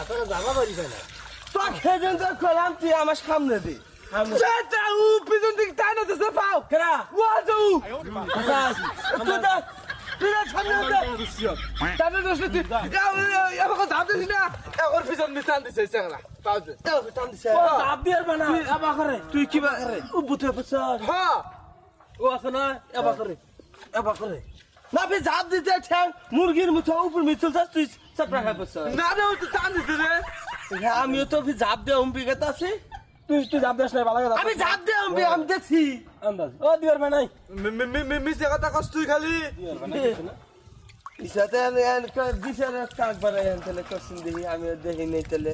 তোরা যাবা পারিস না তো খেজেন তো কলাম তুই আমার সামনে দে চাচা ও পিছন দিকে টাইনা দিছে পাও কেরা ওয়াজু তুই না সামনে দে টাইনা দিছে তুই আমাকে ধাপ দিস না এখন পিছন দিকে টান দিছে চাংলা পাও দে টান দিছে চাপ দিয়ে না এবা করে তুই কি বা করে ও বুতে পছার হ্যাঁ ও আছে না এবা করে না বে ঝাপ দিতে ঠ্যাং মুরগির মুঠো উপর মিচল যাস তুই চাপড়া খাই পছার না রে তুই টান দিছে রে আমিও তো ঝাপ দে উম্পি গেতা আছে তুই যাব দেশ নাই ভালো কথা আমি ঝাপ দে উম্পি আমি দেখছি আন্দাজ ও দিবার নাই মিছে কথা কস তুই খালি ইসাতে এন দিছে রে কাক বারে এন তেলে কসিন দেখি আমি দেখি নেই তেলে